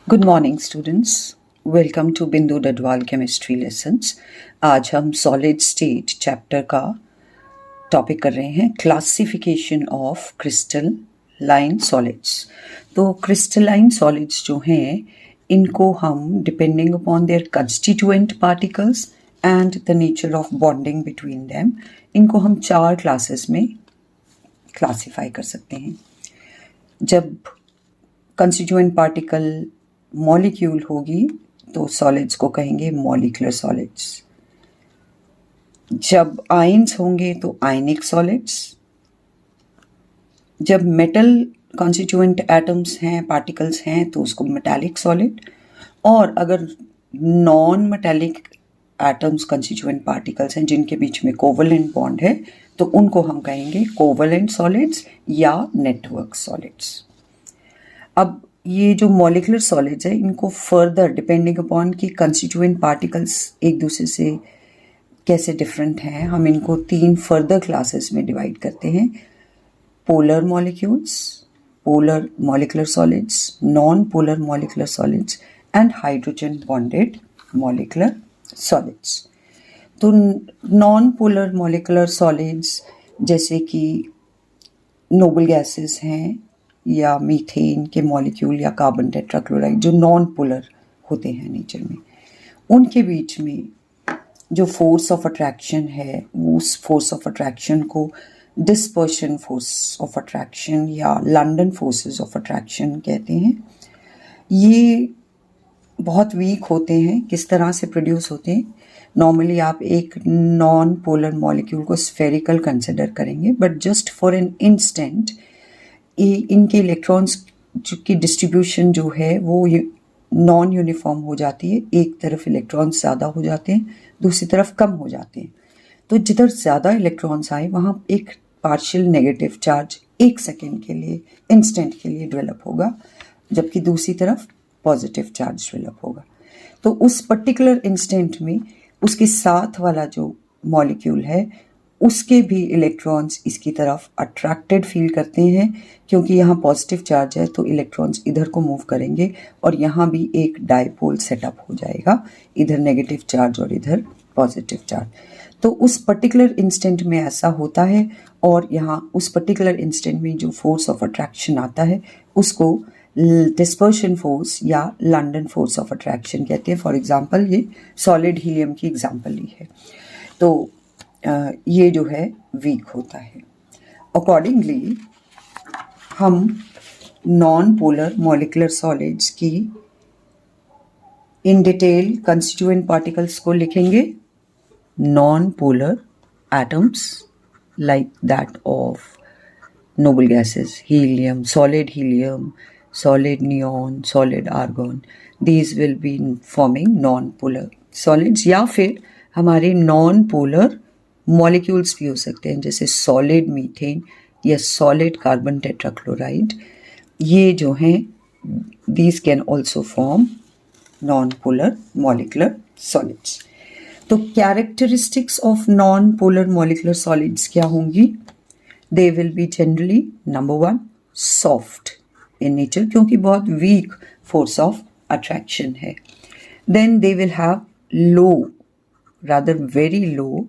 Good morning students, welcome to Bindu Dadwal chemistry lessons. आज हम solid state chapter का topic कर रहे हैं, क्लासिफिकेशन ऑफ क्रिस्टलाइन सॉलिड्स। तो क्रिस्टलाइन सॉलिड्स जो हैं इनको हम depending upon their constituent particles and the nature of bonding between them, इनको हम 4 क्लासेस में क्लासीफाई कर सकते हैं। जब कंस्टिट्यूएंट पार्टिकल मॉलिक्यूल होगी तो सॉलिड्स को कहेंगे मॉलिक्यूलर सॉलिड्स। जब आयंस होंगे तो आयनिक सॉलिड्स। जब मेटल कॉन्स्टिट्यूएंट एटम्स हैं, पार्टिकल्स हैं, तो उसको मेटालिक सॉलिड। और अगर non metallic atoms constituent particles हैं जिनके बीच में कोवलेंट बॉन्ड है तो उनको हम कहेंगे कोवलेंट सॉलिड्स या नेटवर्क सॉलिड्स। अब ये जो मॉलिक्यूलर सॉलिड्स है इनको फर्दर डिपेंडिंग अपॉन कि कंस्टिट्यूएंट पार्टिकल्स एक दूसरे से कैसे डिफरेंट हैं, हम इनको 3 फर्दर क्लासेस में डिवाइड करते हैं। Polar molecules, polar molecular solids, non polar molecular solids and hydrogen bonded molecular solids. तो नॉन पोलर मॉलिक्यूलर सॉलिड्स जैसे कि नोबल गैसेस हैं या मीथेन के मॉलिक्यूल या कार्बन टेट्राक्लोराइड जो नॉन पोलर होते हैं नेचर में, उनके बीच में जो फोर्स ऑफ अट्रैक्शन है वो उस फोर्स ऑफ अट्रैक्शन को डिस्पर्शन फोर्स ऑफ अट्रैक्शन या लंडन फोर्सेस ऑफ अट्रैक्शन कहते हैं। ये बहुत वीक होते हैं। किस तरह से प्रोड्यूस होते हैं? नॉर्मली आप एक नॉन पोलर मॉलिक्यूल को स्फेरिकल कंसिडर करेंगे, but just for an instant इनके इलेक्ट्रॉन्स की डिस्ट्रीब्यूशन जो है वो नॉन यूनिफॉर्म हो जाती है। एक तरफ इलेक्ट्रॉन्स ज़्यादा हो जाते हैं, दूसरी तरफ कम हो जाते हैं। तो जिधर ज़्यादा इलेक्ट्रॉन्स आए वहाँ एक पार्शियल नेगेटिव चार्ज 1 सेकेंड के लिए, इंस्टेंट के लिए डेवलप होगा, जबकि दूसरी तरफ पॉजिटिव चार्ज डेवलप होगा। तो उस पर्टिकुलर इंस्टेंट में उसके साथ वाला जो मॉलिक्यूल है उसके भी इलेक्ट्रॉन्स इसकी तरफ अट्रैक्टेड फील करते हैं, क्योंकि यहाँ पॉजिटिव चार्ज है तो इलेक्ट्रॉन्स इधर को मूव करेंगे और यहाँ भी एक डायपोल सेटअप हो जाएगा, इधर नेगेटिव चार्ज और इधर पॉजिटिव चार्ज। तो उस पर्टिकुलर इंस्टेंट में ऐसा होता है और यहाँ उस पर्टिकुलर इंस्टेंट में जो फोर्स ऑफ अट्रैक्शन आता है उसको डिस्पर्शन फोर्स या लंडन फोर्स ऑफ अट्रैक्शन कहते हैं। फॉर एग्जांपल ये सॉलिड हीलियम की एग्जांपल ली है। तो ये जो है वीक होता है। अकॉर्डिंगली हम नॉन पोलर मॉलिक्यूलर सॉलिड्स की इन डिटेल कंस्टिट्यूएंट पार्टिकल्स को लिखेंगे। Non polar atoms like that of noble gases, helium, solid neon, solid argon, these will be forming non-polar solids। या फिर हमारे नॉन पोलर मॉलिक्यूल्स भी हो सकते हैं, जैसे सॉलिड मीथेन या सॉलिड कार्बन टेट्राक्लोराइड। ये जो हैं these can also form non-polar molecular solids। तो characteristics of non polar molecular solids क्या होंगी? They will be generally number 1 soft in nature, क्योंकि बहुत वीक फोर्स ऑफ अट्रैक्शन है। Then they will have low, rather very low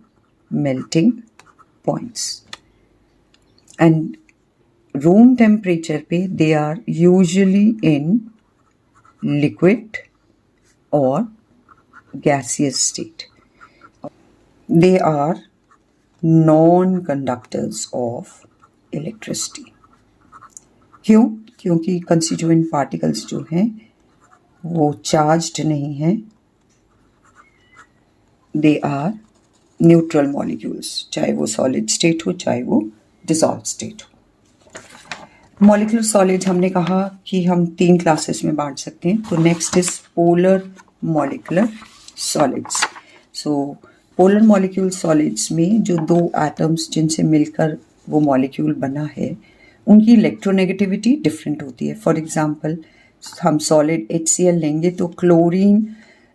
melting points, and room temperature पे they are usually in liquid or gaseous state। they are non-conductors of electricity। क्यों? क्योंकि constituent particles जो हैं वो charged नहीं हैं, they are neutral molecules, चाहे वो सॉलिड स्टेट हो चाहे वो डिसॉल्व स्टेट हो। मॉलिक्यूलर सॉलिड हमने कहा कि हम 3 क्लासेस में बांट सकते हैं। तो next is polar molecular solids. So polar molecule solids में जो 2 एटम्स जिनसे मिलकर वो मॉलिक्यूल बना है उनकी इलेक्ट्रोनेगेटिविटी डिफरेंट होती है। फॉर एग्जांपल हम सॉलिड HCl लेंगे तो क्लोरीन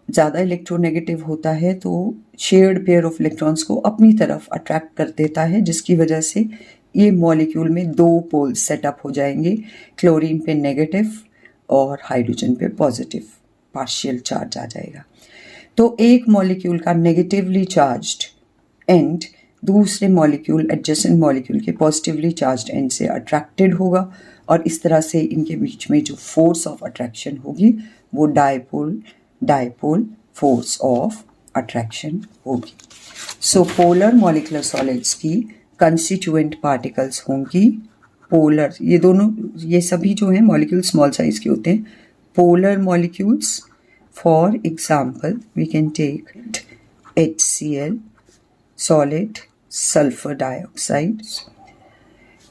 ज़्यादा इलेक्ट्रोनेगेटिव होता है, तो शेयर्ड पेयर ऑफ इलेक्ट्रॉन्स को अपनी तरफ अट्रैक्ट कर देता है, जिसकी वजह से ये मॉलिक्यूल में 2 पोल्स सेटअप हो जाएंगे। क्लोरीन पे नेगेटिव और हाइड्रोजन पे पॉजिटिव पार्शियल चार्ज आ जाएगा। तो एक मॉलिक्यूल का नेगेटिवली चार्ज्ड एंड दूसरे मॉलिक्यूल एडजेसेंट मॉलिक्यूल के पॉजिटिवली चार्ज्ड एंड से अट्रैक्टेड होगा और इस तरह से इनके बीच में जो फोर्स ऑफ अट्रैक्शन होगी वो डायपोल फोर्स ऑफ अट्रैक्शन होगी। सो पोलर मॉलिक्यूलर सॉलिड्स की कंस्टिट्यूएंट पार्टिकल्स होंगी पोलर, ये सभी जो हैं मॉलिक्यूल स्मॉल साइज के होते हैं। Polar molecules, for example we can take HCl, solid sulfur dioxide.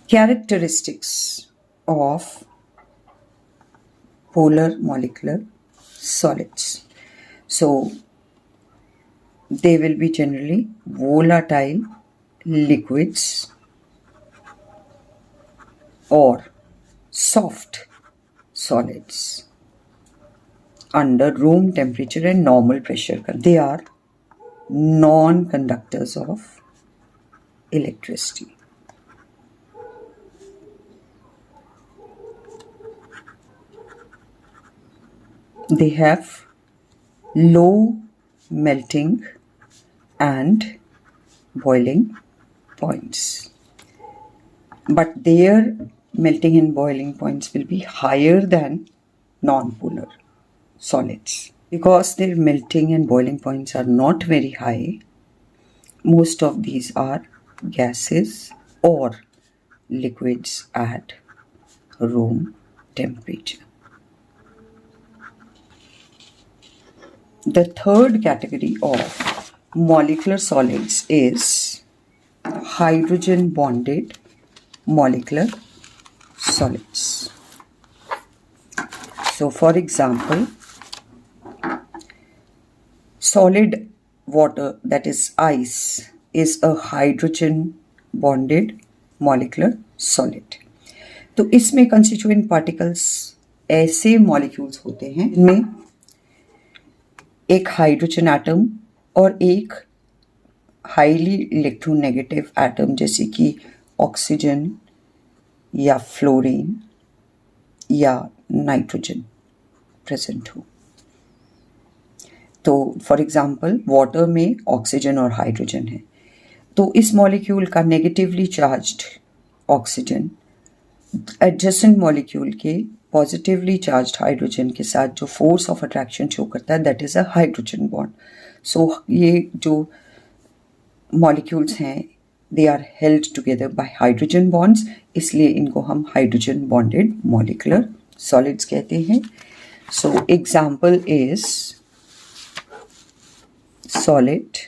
Characteristics of polar molecular solids. So they will be generally volatile liquids or soft solids under room temperature and normal pressure. They are non-conductors of electricity. They have low melting and boiling points, but their melting and boiling points will be higher than non-polar solids. Because their melting and boiling points are not very high, most of these are gases or liquids at room temperature. The third category of molecular solids is hydrogen bonded molecular solids. So for example, solid water, that is ice, is a hydrogen bonded molecular solid. तो इसमें constituent particles ऐसे molecules होते हैं इनमें एक hydrogen atom और एक highly electronegative atom जैसे कि ऑक्सीजन या फ्लोरीन या नाइट्रोजन प्रेजेंट हो। तो फॉर एग्जांपल वाटर में ऑक्सीजन और हाइड्रोजन है, तो इस मॉलिक्यूल का negatively charged oxygen adjacent molecule के पॉजिटिवली चार्ज्ड हाइड्रोजन के साथ जो फोर्स ऑफ अट्रैक्शन शो करता है that is a hydrogen bond. So ये जो मॉलिक्यूल्स हैं they are held together by hydrogen bonds, इसलिए इनको हम हाइड्रोजन बॉन्डेड मॉलिक्यूलर सॉलिड्स कहते हैं। So example is solid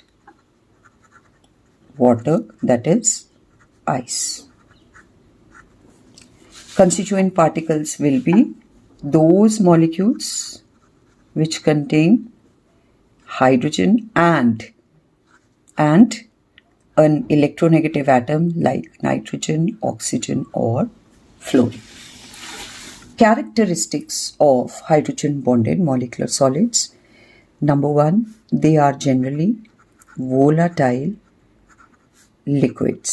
water, that is ice. Constituent particles will be those molecules which contain hydrogen and an electronegative atom like nitrogen, oxygen or fluorine. Characteristics of hydrogen bonded molecular solids. Number one, they are generally volatile liquids.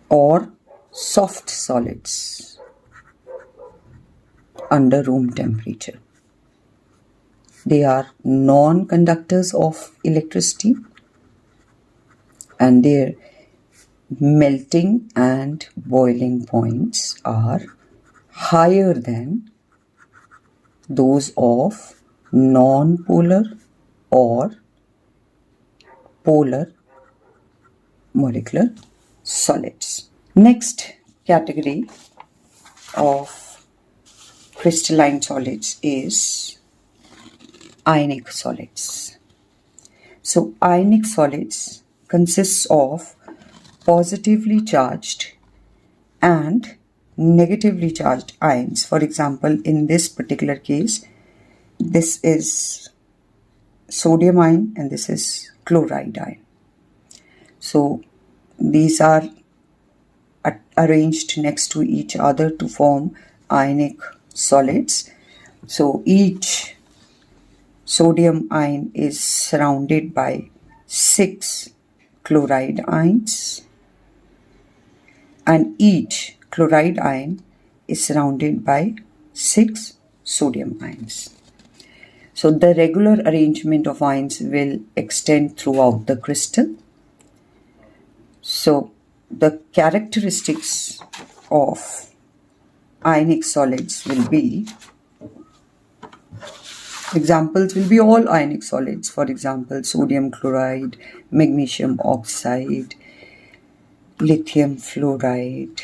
Or soft solids under room temperature. They are non-conductors of electricity and their melting and boiling points are higher than those of non-polar or polar molecular solids. Next category of crystalline solids is ionic solids. So ionic solids consists of positively charged and negatively charged ions. For example, in this particular case, this is sodium ion and this is chloride ion. So these are arranged next to each other to form ionic solids. So each sodium ion is surrounded by 6 chloride ions and each chloride ion is surrounded by 6 sodium ions. So the regular arrangement of ions will extend throughout the crystal. So the characteristics of ionic solids will be, examples will be all ionic solids. For example, sodium chloride, magnesium oxide, lithium fluoride,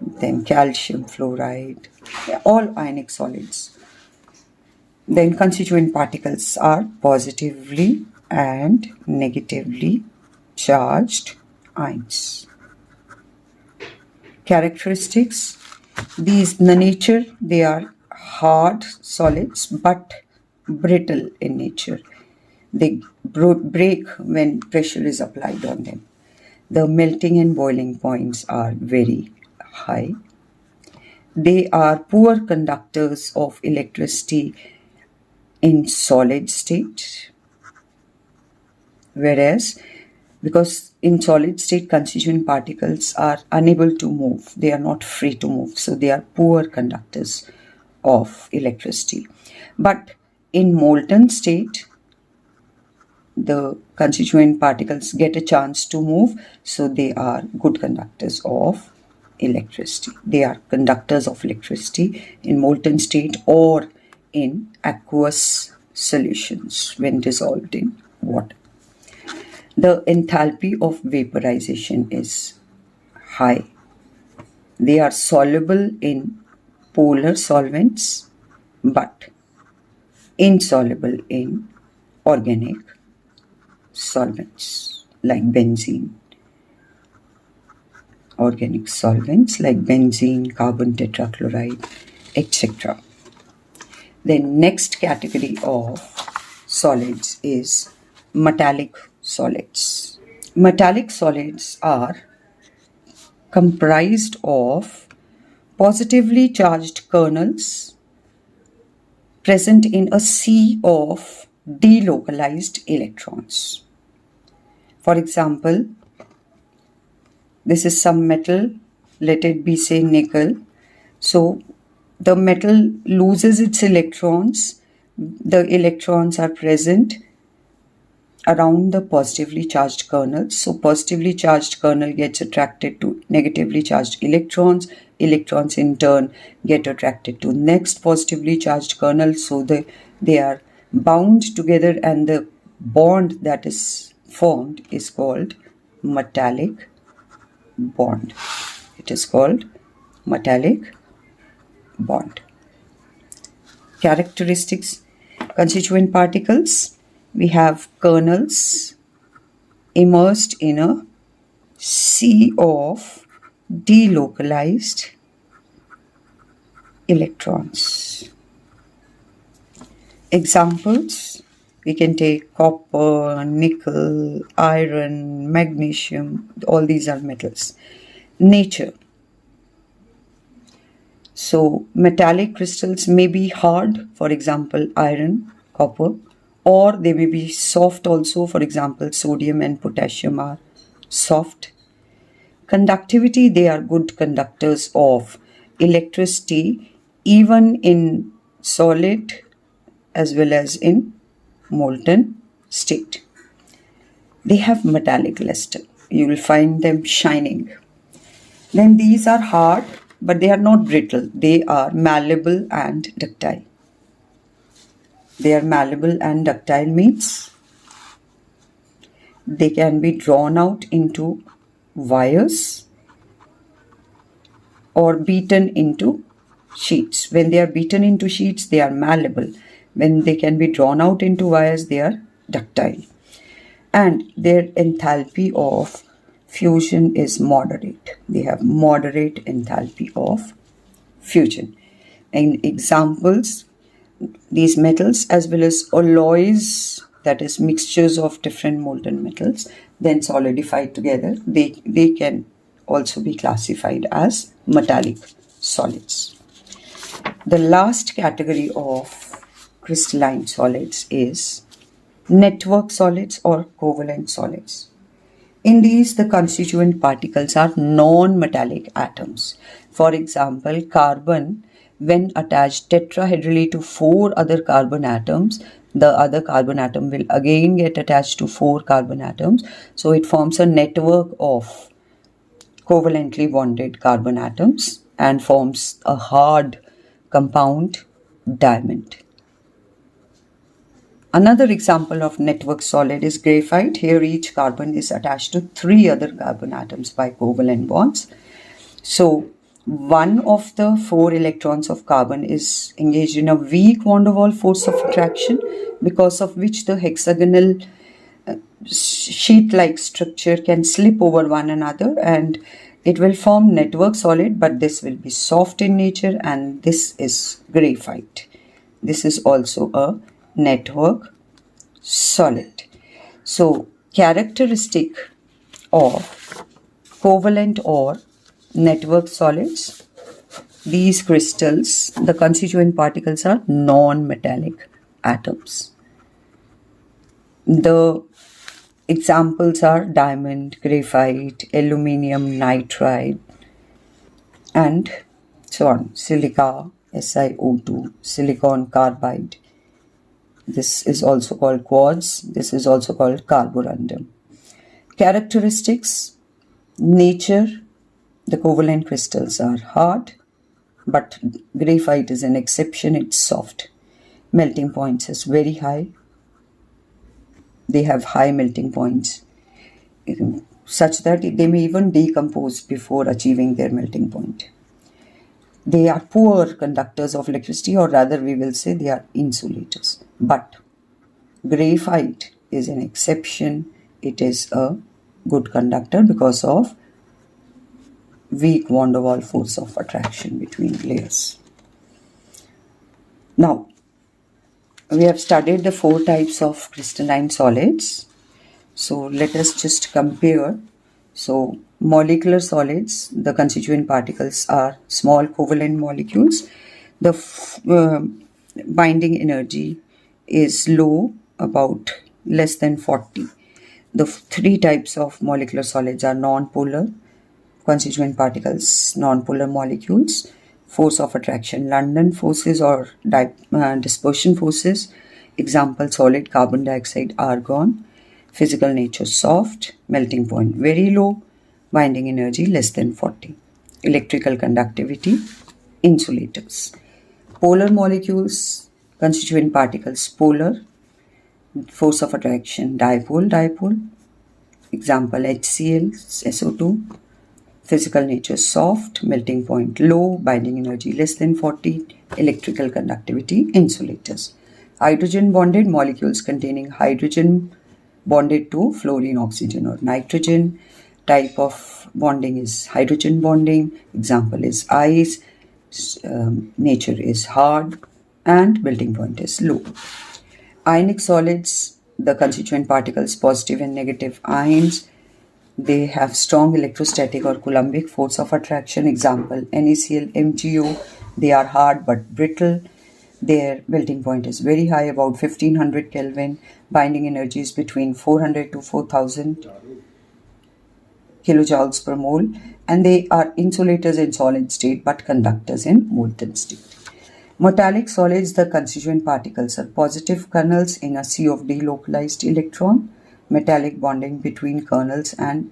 then calcium fluoride, all ionic solids. Then constituent particles are positively and negatively charged ions. Characteristics, these in the nature, they are hard solids but brittle in nature. They break when pressure is applied on them. The melting and boiling points are very high. They are poor conductors of electricity in solid state, whereas because in solid state constituent particles are unable to move, they are not free to move, so they are poor conductors of electricity. But in molten state, the constituent particles get a chance to move, so they are good conductors of electricity. They are conductors of electricity in molten state or in aqueous solutions when dissolved in water. The enthalpy of vaporization is high. They are soluble in polar solvents but insoluble in organic solvents like benzene. Organic solvents like benzene, carbon tetrachloride, etc. The next category of solids is metallic solids. Metallic solids are comprised of positively charged kernels present in a sea of delocalized electrons. For example, this is some metal, let it be say nickel. So the metal loses its electrons. The electrons are present around the positively charged kernels. So positively charged kernel gets attracted to negatively charged electrons. Electrons in turn get attracted to next positively charged kernel. So they are bound together, and the bond that is formed is called metallic bond. It is called metallic bond. Characteristics, constituent particles, we have kernels immersed in a sea of delocalized electrons. Examples, we can take copper, nickel, iron, magnesium, all these are metals. Nature. So metallic crystals may be hard, for example iron, copper, or they may be soft also, for example sodium and potassium are soft. Conductivity, they are good conductors of electricity even in solid as well as in molten state. They have metallic luster. You will find them shining. Then these are hard, but they are not brittle. They are malleable and ductile. They are malleable and ductile means they can be drawn out into wires or beaten into sheets. When they are beaten into sheets, they are malleable. When they can be drawn out into wires, they are ductile. And their enthalpy of fusion is moderate. They have moderate enthalpy of fusion. And examples, these metals as well as alloys, that is mixtures of different molten metals, then solidified together, they can also be classified as metallic solids. The last category of crystalline solids is network solids or covalent solids. In these, the constituent particles are non-metallic atoms. For example, carbon, when attached tetrahedrally to 4 other carbon atoms, the other carbon atom will again get attached to 4 carbon atoms. So it forms a network of covalently bonded carbon atoms and forms a hard compound diamond. Another example of network solid is graphite. Here each carbon is attached to 3 other carbon atoms by covalent bonds. So one of the 4 electrons of carbon is engaged in a weak van der Waals force of attraction, because of which the hexagonal sheet-like structure can slip over one another and it will form network solid, but this will be soft in nature, and this is graphite. This is also a network solid. So characteristic of covalent or network solids, these crystals, the constituent particles are non-metallic atoms. The examples are diamond, graphite, aluminium nitride, and so on. Silica, SiO2, silicon carbide. This is also called quartz. This is also called carborundum. Characteristics, nature, the covalent crystals are hard, but graphite is an exception, it's soft. Melting points is very high. They have high melting points, such that they may even decompose before achieving their melting point. They are poor conductors of electricity, or rather we will say they are insulators. But graphite is an exception. It is a good conductor because of weak van der Waals force of attraction between layers. Now, we have studied the 4 types of crystalline solids. So let us just compare. So molecular solids, the constituent particles are small covalent molecules. The binding energy is low, about less than 40. The 3 types of molecular solids are non-polar constituent particles, non-polar molecules. Force of attraction, London forces or dispersion forces. Example, solid carbon dioxide, argon. Physical nature, soft. Melting point, very low. Binding energy, less than 40. Electrical conductivity, insulators. Polar molecules, constituent particles, polar. Force of attraction, dipole, dipole. Example, HCl, SO2. Physical nature, soft. Melting point, low. Binding energy, less than 40. Electrical conductivity, insulators. Hydrogen bonded molecules containing hydrogen bonded to fluorine, oxygen or nitrogen. Type of bonding is hydrogen bonding. Example is ice. Nature is hard and melting point is low. Ionic solids, the constituent particles, positive and negative ions. They have strong electrostatic or coulombic force of attraction. Example, NaCl, MgO. They are hard but brittle. Their melting point is very high, about 1500 Kelvin. Binding energy is between 400 to 4000 kilojoules per mole. And they are insulators in solid state but conductors in molten state. Metallic solids, the constituent particles are positive kernels in a sea of delocalized electron. Metallic bonding between kernels and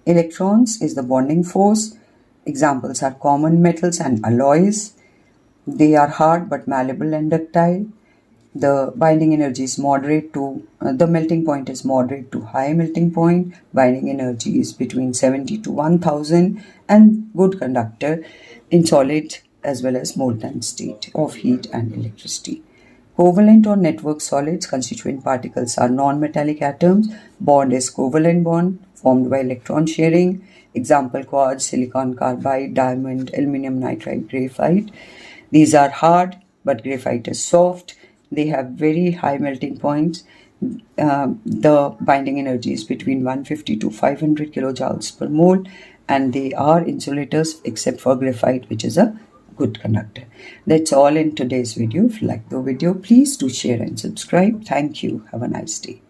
electrons is the bonding force. Examples are common metals and alloys. They are hard but malleable and ductile. The binding energy is moderate to, the melting point is moderate to high melting point. Binding energy is between 70 to 1000 and good conductor in solid as well as molten state of heat and electricity. Covalent or network solids, constituent particles are non-metallic atoms. Bond is covalent bond formed by electron sharing. Example, quartz, silicon carbide, diamond, aluminium nitride, graphite. These are hard, but graphite is soft. They have very high melting points. The binding energy is between 150 to 500 kilojoules per mole, and they are insulators except for graphite, which is a good conductor. That's all in today's video. If you like the video, please do share and subscribe. Thank you. Have a nice day.